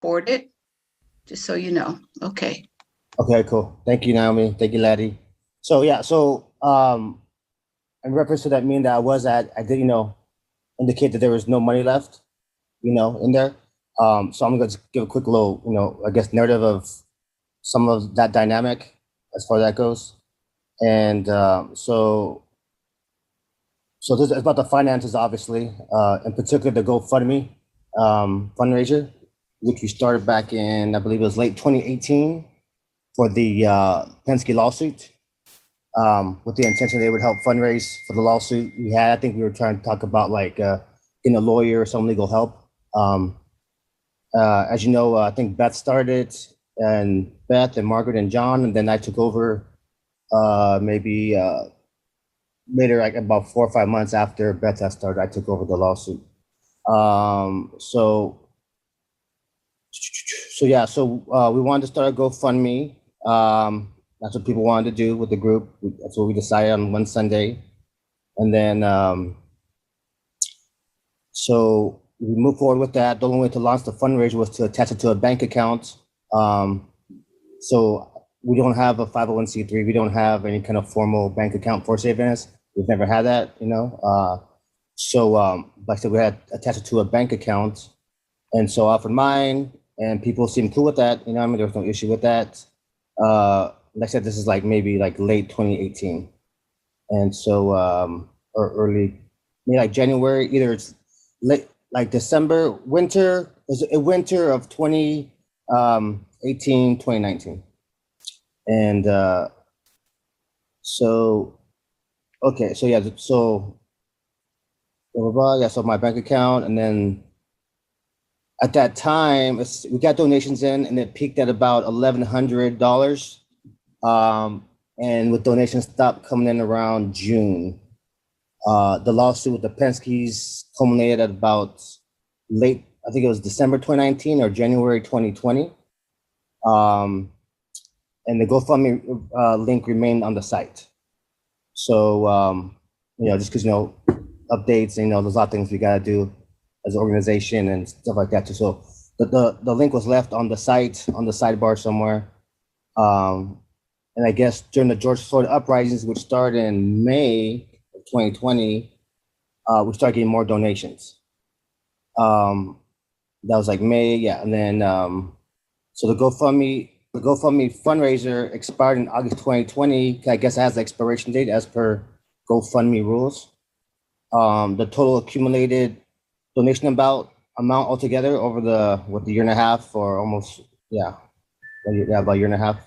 support it, just so you know. Okay. Okay, cool. Thank you, Naomi. Thank you, Laddie. So yeah, so in reference to that meeting that I was at, I did, indicate that there was no money left, in there. So I'm gonna just give a quick little, I guess narrative of some of that dynamic as far as that goes. And so this is about the finances, obviously, in particular the GoFundMe fundraiser, which we started back in, I believe it was late 2018 for the Penske lawsuit, with the intention they would help fundraise for the lawsuit we had. I think we were trying to talk about like getting a lawyer or some legal help. As you know, I think Beth started, and Beth and Margaret and John, and then I took over maybe later, like about 4 or 5 months after Beth had started, I took over the lawsuit. So yeah, so we wanted to start a GoFundMe. That's what people wanted to do with the group. That's what we decided on one Sunday. And then, so we moved forward with that. The only way to launch the fundraiser was to attach it to a bank account. So we don't have a 501c3. We don't have any kind of formal bank account for Save Venice. We've never had that, So like I said, we had attached it to a bank account. And so I offered mine, and people seemed cool with that. There was no issue with that. Like I said, this is like maybe like late 2018. And so, or early, maybe like January, either it's late, like December, winter of 2018, 2019. And so, okay, so yeah, so, blah, blah, blah, yeah, so my bank account, and then at that time, we got donations in, and it peaked at about $1,100. And with donations stopped coming in around June. The lawsuit with the Penskes culminated at about late, I think it was December 2019 or January 2020. And the GoFundMe link remained on the site. So, just because, updates, and, there's a lot of things we got to do as an organization and stuff like that too. So the link was left on the site, on the sidebar somewhere. And I guess during the George Floyd uprisings, which started in May of 2020, we started getting more donations. That was like May, yeah. And then, so the GoFundMe fundraiser expired in August 2020. I guess it has the expiration date as per GoFundMe rules. The total accumulated donation amount altogether over the year and a half, or almost, about a year and a half,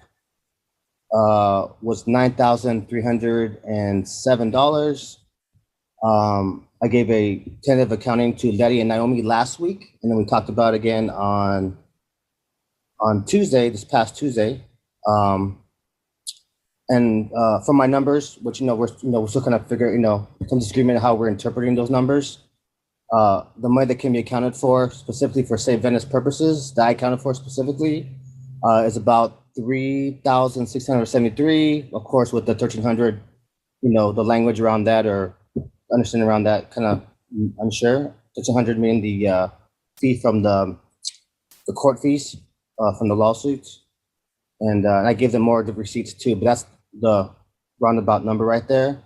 was $9,307. I gave a tentative accounting to Letty and Naomi last week, and then we talked about it again on Tuesday, this past Tuesday. And from my numbers, which we're still kind of figure, some disagreement how we're interpreting those numbers. The money that can be accounted for specifically for Save Venice purposes, that I accounted for specifically, is about $3,673. Of course, with the 1,300, the language around that or understanding around that, kind of unsure. 1,300 meaning the fee from the court fees from the lawsuits, and I gave them more of the receipts too. But that's the roundabout number right there,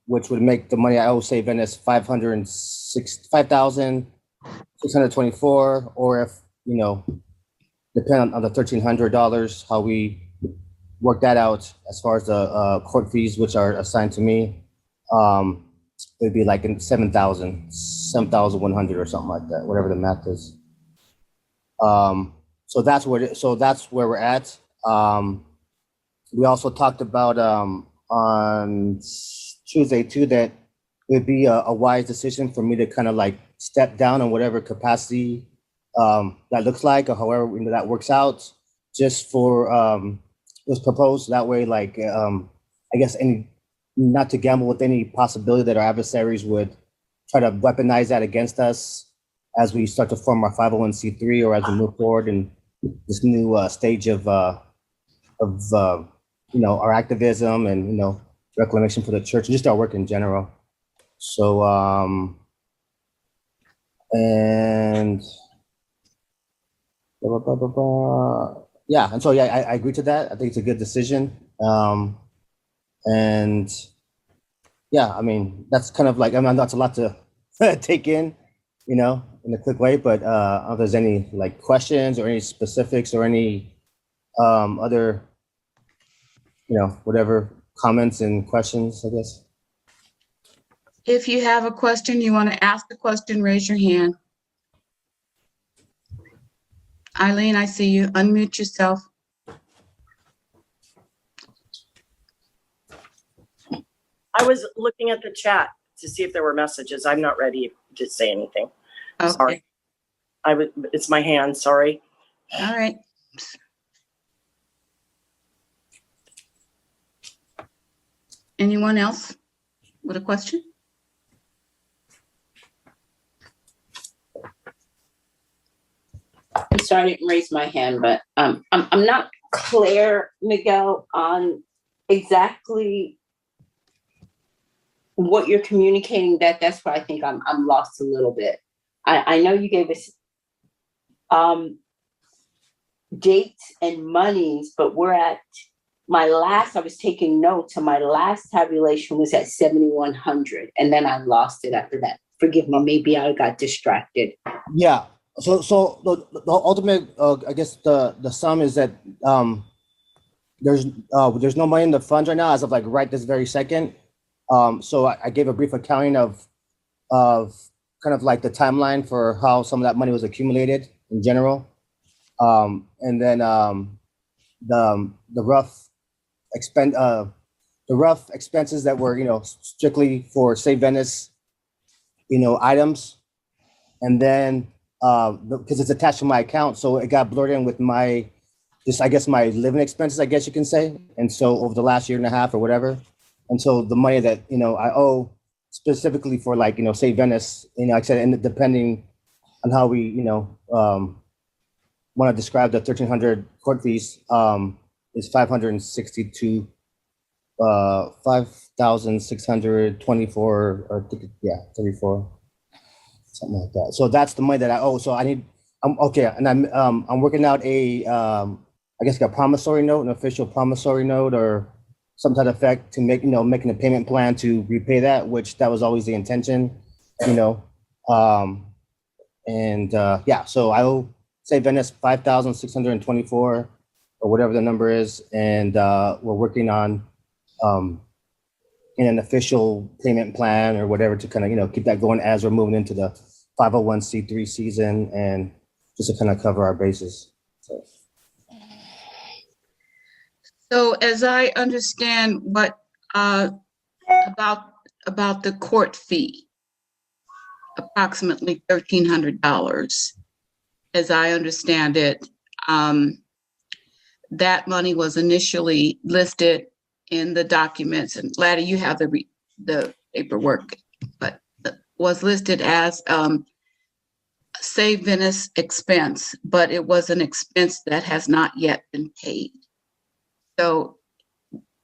which would make the money I owe Save Venice $5,624, or if depending on the $1,300, how we work that out as far as the court fees, which are assigned to me, it'd be like in 7,100 or something like that, whatever the math is. So that's where we're at. We also talked about on Tuesday too that it would be a wise decision for me to kind of like step down in whatever capacity that looks like, or however that works out, just for it was proposed that way, like I guess not to gamble with any possibility that our adversaries would try to weaponize that against us as we start to form our 501c3, or as we move forward in this new stage of our activism and reclamation for the church and just our work in general. So and blah, blah, blah, blah. Yeah, and so yeah, I agree to that. I think it's a good decision. And yeah, I mean, that's kind of like, I mean, that's a lot to take in, in a quick way, but I don't know if there's any like questions or any specifics or any other, whatever comments and questions, I guess. If you have a question, you want to ask a question, raise your hand. Eileen, I see you. Unmute yourself. I was looking at the chat to see if there were messages. I'm not ready to say anything. Okay. Sorry. It's my hand, sorry. All right. Anyone else with a question? I'm sorry I didn't raise my hand, but I'm not clear, Miguel, on exactly what you're communicating. That's where I think I'm lost a little bit. I know you gave us dates and monies, but we're at I was taking notes, and my last tabulation was at 7,100, and then I lost it after that. Forgive me, maybe I got distracted. Yeah. So the ultimate, I guess the sum is that there's no money in the funds right now as of like right this very second. So I gave a brief accounting of kind of like the timeline for how some of that money was accumulated in general, and then the rough expenses that were strictly for Save Venice items, and then because it's attached to my account, so it got blurred in with my living expenses, I guess you can say. And so over the last year and a half or whatever, and so the money that I owe specifically for like Save Venice, like I said, and depending on how we want to describe the 1,300 court fees, is 562 5,624, or 34, something like that. So that's the money that I owe. So I'm okay, and I'm working out a I guess like a promissory note, an official promissory note, or some type of effect to making a payment plan to repay that, which that was always the intention, yeah. So I owe Save Venice 5,624 or whatever the number is, and we're working on in an official payment plan or whatever to kind of keep that going as we're moving into the 501c3 season, and just to kind of cover our bases. So as I understand what about the court fee, approximately $1,300, as I understand it, that money was initially listed in the documents, and Laddie, you have the paperwork, but was listed as Save Venice expense, but it was an expense that has not yet been paid. So,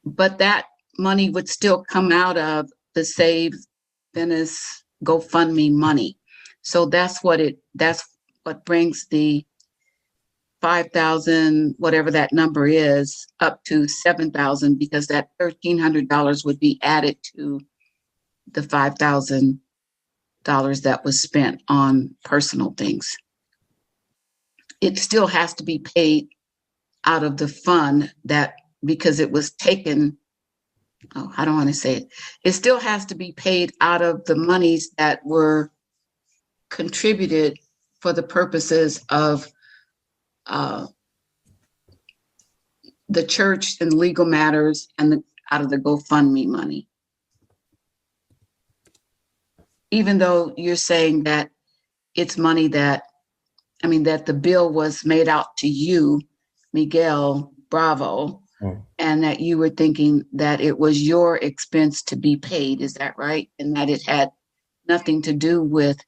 but that money would still come out of the Save Venice GoFundMe money. So that's what brings the 5,000, whatever that number is, up to 7,000, because that $1,300 would be added to the $5,000 that was spent on personal things. It still has to be paid out of the fund because it was taken. Oh, I don't want to say it. It still has to be paid out of the monies that were contributed for the purposes of the church and legal matters, and out of the GoFundMe money. Even though you're saying that it's money that the bill was made out to you, Miguel Bravo, and that you were thinking that it was your expense to be paid. Is that right? And that it had nothing to do with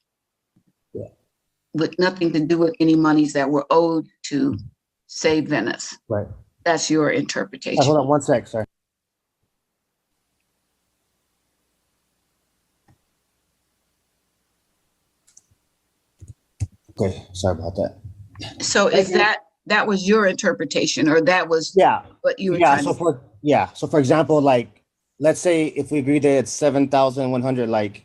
any monies that were owed to Save Venice. Right. That's your interpretation. Hold on one sec, sorry. Okay, sorry about that. So is that was your interpretation, or that was Yeah. what you were Yeah. trying So to? for example, like, let's say if we agree that it's 7,100, like,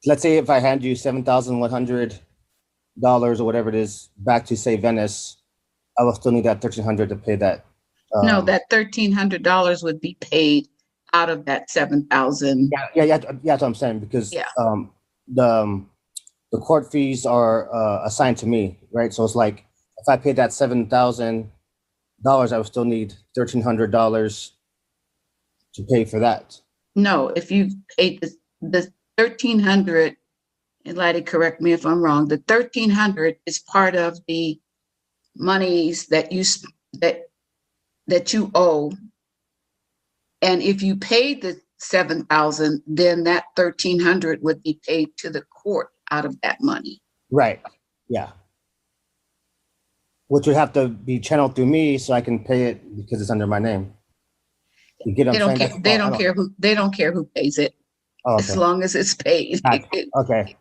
let's say if I hand you $7,100 or whatever it is back to, say, Venice, I will still need that 1,300 to pay that. No, that $1,300 would be paid out of that 7,000. Yeah. That's what I'm saying, because Yeah. The court fees are assigned to me, right? So it's like, if I paid that $7,000, I would still need $1,300 to pay for that. No, if you paid the 1,300, and Lottie, correct me if I'm wrong, the 1,300 is part of the monies that you owe. And if you paid the 7,000, then that 1,300 would be paid to the court out of that money. Right. Yeah. Which would have to be channeled through me so I can pay it because it's under my name. You get what I'm saying? They don't care who pays it, Oh, as okay. long as it's paid. Okay.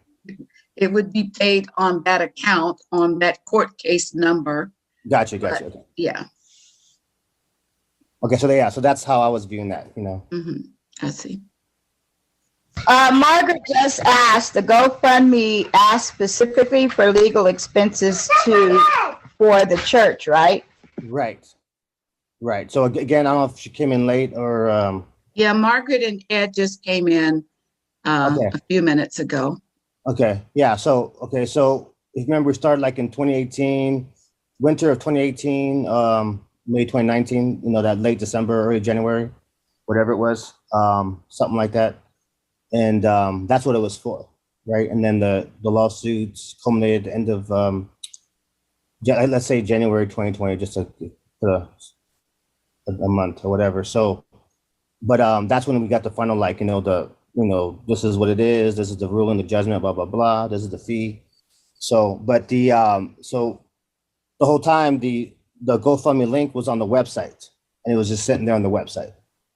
It would be paid on that account, on that court case number. Gotcha. Okay. Yeah. Okay. So that's how I was viewing that, you know. I see. Margaret just asked, the GoFundMe asked specifically for legal expenses for the church, right? Right. So again, I don't know if she came in late or. Yeah, Margaret and Ed just came in a few minutes ago. Okay. Yeah. So if you remember, we started like in 2018, winter of 2018, May 2019. You know, that late December, early January, whatever it was, something like that. And that's what it was for, right? And then the lawsuits culminated end of let's say January 2020, just to put a month or whatever. So, but that's when we got the final, like, this is what it is. This is the ruling, the judgment, blah blah blah. This is the fee. So, but the whole time the GoFundMe link was on the website, and it was just sitting there on the website,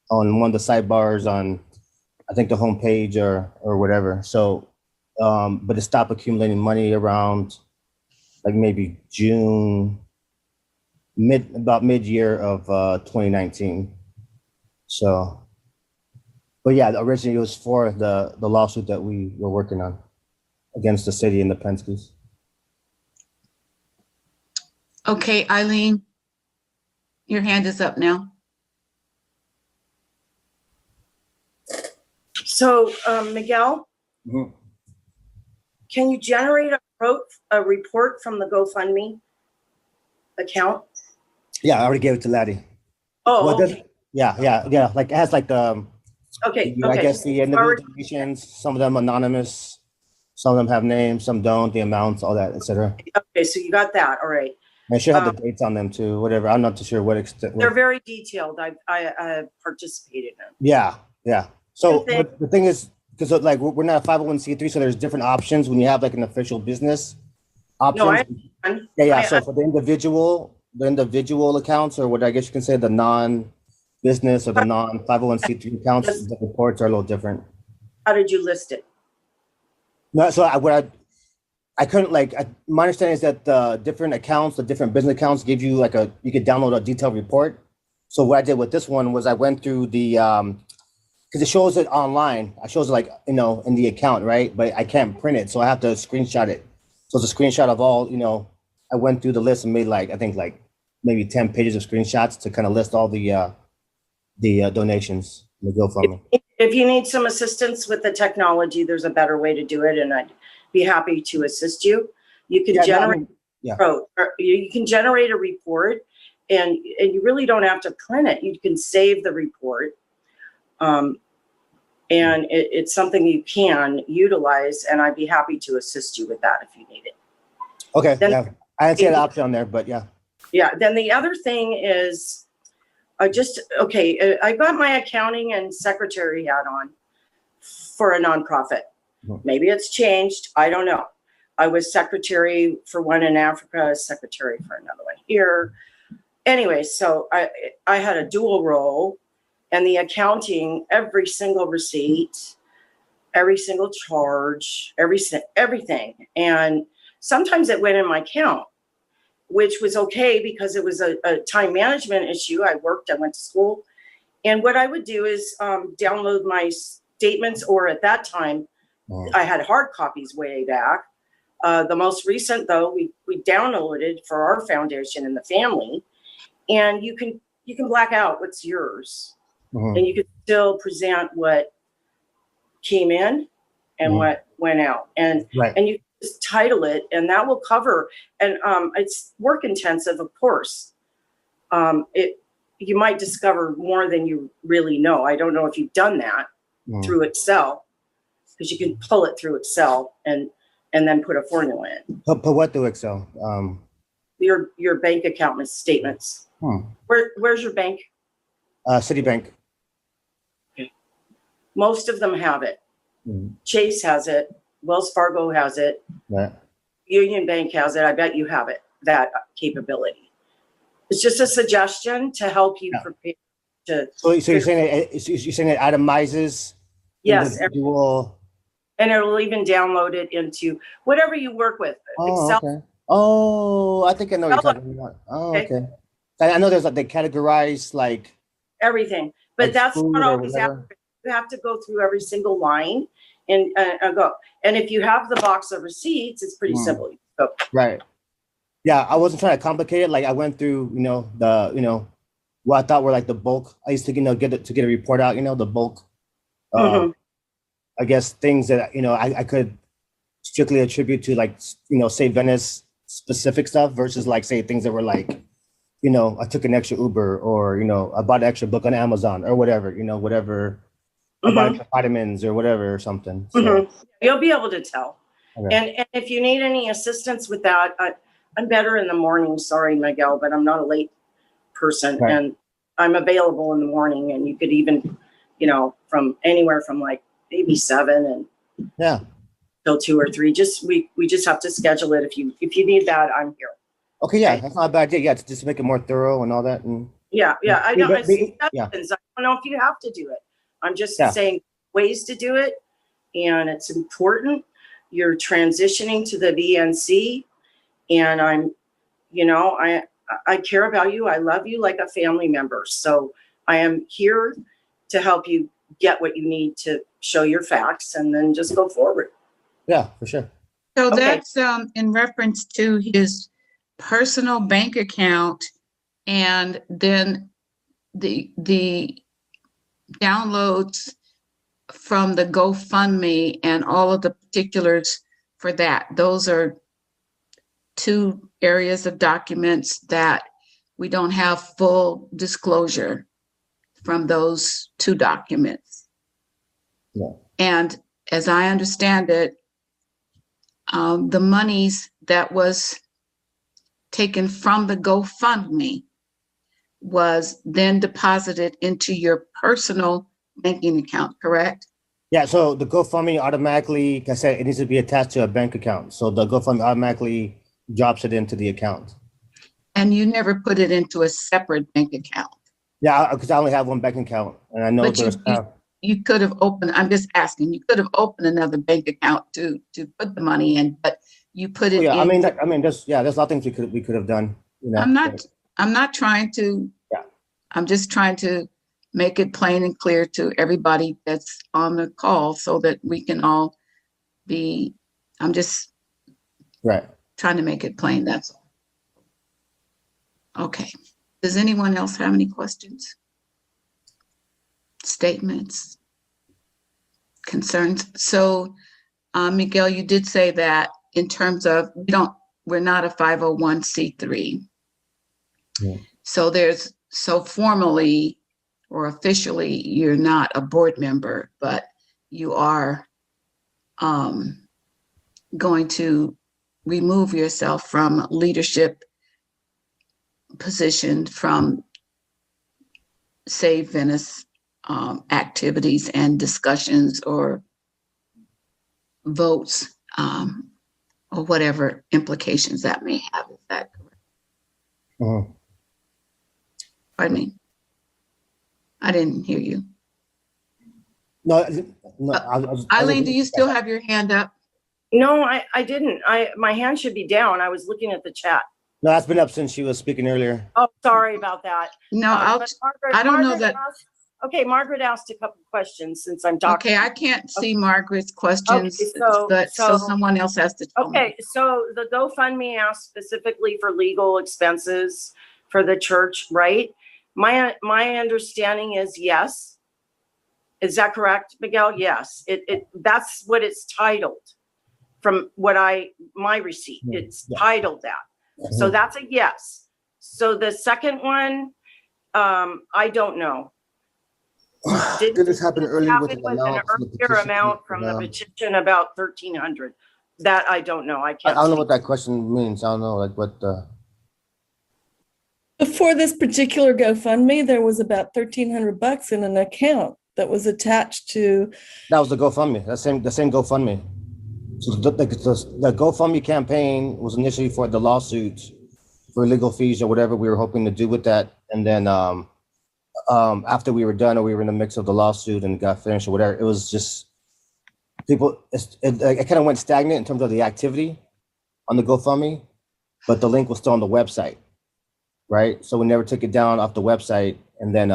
on one of the sidebars on, I think, the homepage or whatever. So, but it stopped accumulating money around like maybe June, about mid-year of 2019. So, but yeah, originally it was for the lawsuit that we were working on against the city and the Penske's. Okay, Eileen, your hand is up now. So, Miguel, Mhm. can you generate a report from the GoFundMe account? Yeah, I already gave it to Laddie. Oh, Well, okay. Yeah. Like, it has like the, Okay. I guess the individual donations, some of them anonymous, some of them have names, some don't, the amounts, all that, etc. Okay, so you got that. All right. I should have the dates on them too, whatever. I'm not too sure what extent. They're very detailed. I participated in them. Yeah. So Same thing. but the thing is, because like we're not a 501c3, so there's different options when you have like an official business options. No, I understand. Yeah. So for the individual accounts, or what I guess you can say, the non-business or the non-501c3 accounts, the reports are a little different. How did you list it? No, so I couldn't, like, my understanding is that the different accounts, the different business accounts give you like you could download a detailed report. So what I did with this one was I went through the, because it shows it online. It shows it like, in the account, right? But I can't print it, so I have to screenshot it. So it's a screenshot of all, I went through the list and made I think maybe 10 pages of screenshots to kind of list all the donations in the GoFundMe. If you need some assistance with the technology, there's a better way to do it, and I'd be happy to assist you. You can generate you can generate a report, and you really don't have to print it. You can save the report, and it's something you can utilize, and I'd be happy to assist you with that if you need it. Okay. Then, I didn't see that option on there, but yeah. Yeah. Then the other thing is, I got my accounting and secretary hat on for a nonprofit. Maybe it's changed. I don't know. I was secretary for one in Africa, secretary for another one here. Anyway, so I had a dual role, and the accounting, every single receipt, every single charge, everything. And sometimes it went in my account. which was okay because it was a time management issue. I worked, I went to school. And what I would do is download my statements, or at that time, I had hard copies way back. The most recent, though, we downloaded for our foundation and the family. And you can black out what's yours. And you can still present what came in and what went out. And and you just title it, and that will cover. And it's work intensive, of course. You might discover more than you really know. I don't know if you've done that through Excel, because you can pull it through Excel and then put a formula in. Put what through Excel? Your bank account statements. Where's your bank? Citibank. Okay. Most of them have it. Chase has it. Wells Fargo has it. Union Bank has it. I bet you have it, that capability. It's just a suggestion to help you prepare to. So you're saying it itemizes? Yes. Individual. And it'll even download it into whatever you work with. Excel. Okay. Oh, I think I know what you're talking about. Oh, okay. I know there's they categorize like everything, but like that's not always accurate. You have to go through every single line and go. And if you have the box of receipts, it's pretty simple. So, right. Yeah, I wasn't trying to complicate it. Like I went through, what I thought were like the bulk. I used to, get a report out, the bulk. I guess things that I could strictly attribute to like say Venice specific stuff versus like say things that were like, I took an extra Uber, or I bought an extra book on Amazon or whatever, whatever. I bought extra vitamins or whatever or something. So. You'll be able to tell. Okay. And if you need any assistance with that, I'm better in the morning. Sorry, Miguel, but I'm not a late person, and I'm available in the morning. And you could even, from anywhere from like maybe 7 and till 2 or 3. We just have to schedule it. If you need that, I'm here. Okay, yeah, that's not a bad idea. Yeah, just to make it more thorough and all that. And I know. I don't know if you have to do it. I'm just saying ways to do it, and it's important. You're transitioning to the VNC, and I care about you. I love you like a family member. So I am here to help you get what you need to show your facts, and then just go forward. Yeah, for sure. So that's in reference to his personal bank account, and then the downloads from the GoFundMe and all of the particulars for that. Those are 2 areas of documents that we don't have full disclosure from those 2 documents. And as I understand it, the monies that was taken from the GoFundMe was then deposited into your personal banking account, correct? Yeah, so the GoFundMe automatically, like I said, it needs to be attached to a bank account. So the GoFundMe automatically drops it into the account. And you never put it into a separate bank account? Yeah, because I only have one bank account, and I know there's you could have opened, I'm just asking, you could have opened another bank account to put the money in, but you put it in. There's a lot of things we could have done. I'm not trying to, I'm just trying to make it plain and clear to everybody that's on the call so that we can all I'm just trying to make it plain, that's all. Okay. Does anyone else have any questions? Statements? Concerns? So, Miguel, you did say that in terms of, we're not a 501c3. So formally or officially, you're not a board member, but you are going to remove yourself from leadership position from Save Venice activities and discussions or votes or whatever implications that may have. Is that correct? Pardon me. I didn't hear you. No. Eileen, do you still have your hand up? No, I didn't. My hand should be down. I was looking at the chat. No, that's been up since she was speaking earlier. Oh, sorry about that. No, But Margaret- I don't know Margaret that. asked- Okay, Margaret asked a couple questions since I'm talking. Okay, I can't see Margaret's questions, Okay, so- but so someone else has to tell me. Okay, so the GoFundMe asked specifically for legal expenses for the church, right? My understanding is yes. Is that correct, Miguel? Yes, that's what it's titled from my receipt. It's titled that. So that's a yes. So the second one, I don't know. Did this happen early with Happened the with an earlier amount from the petition about 1,300. That I don't know. I I can't. don't know speak. what that question means. I don't know like what the. Before this particular GoFundMe, there was about $1,300 in an account that was attached to. That was the GoFundMe. The same GoFundMe. So the GoFundMe campaign was initially for the lawsuit for legal fees or whatever we were hoping to do with that, and then after we were done or we were in the mix of the lawsuit and got finished or whatever, it was just people. It kind of went stagnant in terms of the activity on the GoFundMe, but the link was still on the website, right? So we never took it down off the website, and then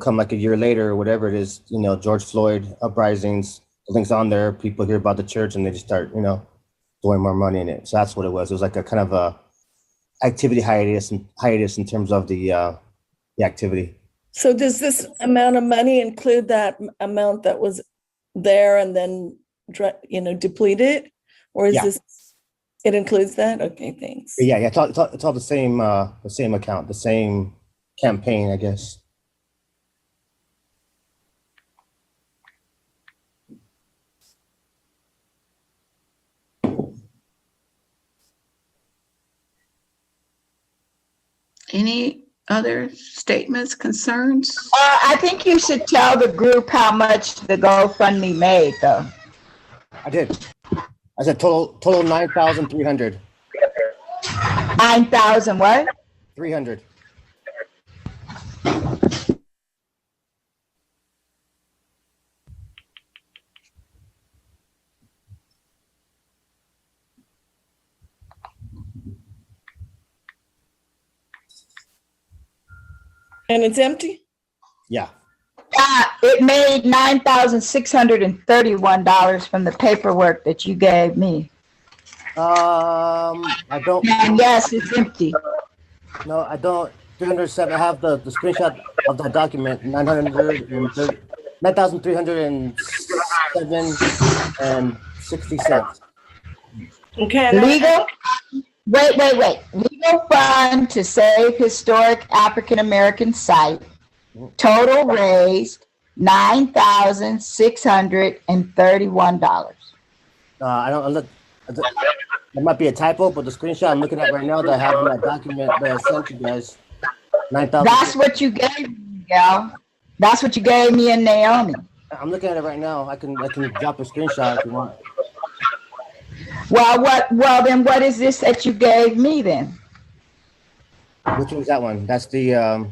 come like a year later or whatever it is, George Floyd uprisings. The link's on there. People hear about the church and they just start, throwing more money in it. So that's what it was. It was like a kind of a activity hiatus in terms of the activity. So does this amount of money include that amount that was there and then, depleted? Or is this, it includes that? Okay, thanks. Yeah. It's all the same account, the same campaign, I guess. Any other statements, concerns? I think you should tell the group how much the GoFundMe made, though. I did. I said total 9,300. 9,000 what? 300. And it's empty? Yeah. It made $9,631 from the paperwork that you gave me. I don't. And yes, it's empty. No, I don't. 307. I have the screenshot of that document. 9,307 and 60 cents. Okay. and then- Legal, wait. Legal fund to save historic African American site. Total raised $9,631. I don't look. There might be a typo, but the screenshot I'm looking at right now that I have in that document that I sent you guys, 9,000. That's what you gave me, Gal. That's what you gave me and Naomi. I'm looking at it right now. I can drop a screenshot if you want. Well, then what is this that you gave me then? Which one's that one? That's the.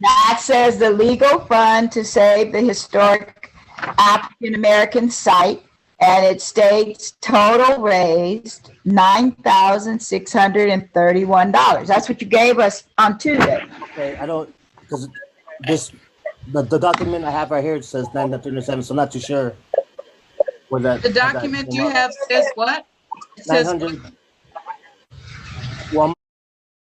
That says the legal fund to save the historic African American site, and it states total raised $9,631. That's what you gave us on Tuesday. Okay, I don't because the document I have right here says 9,307, so I'm not too sure where that. The document you have says what? It says 900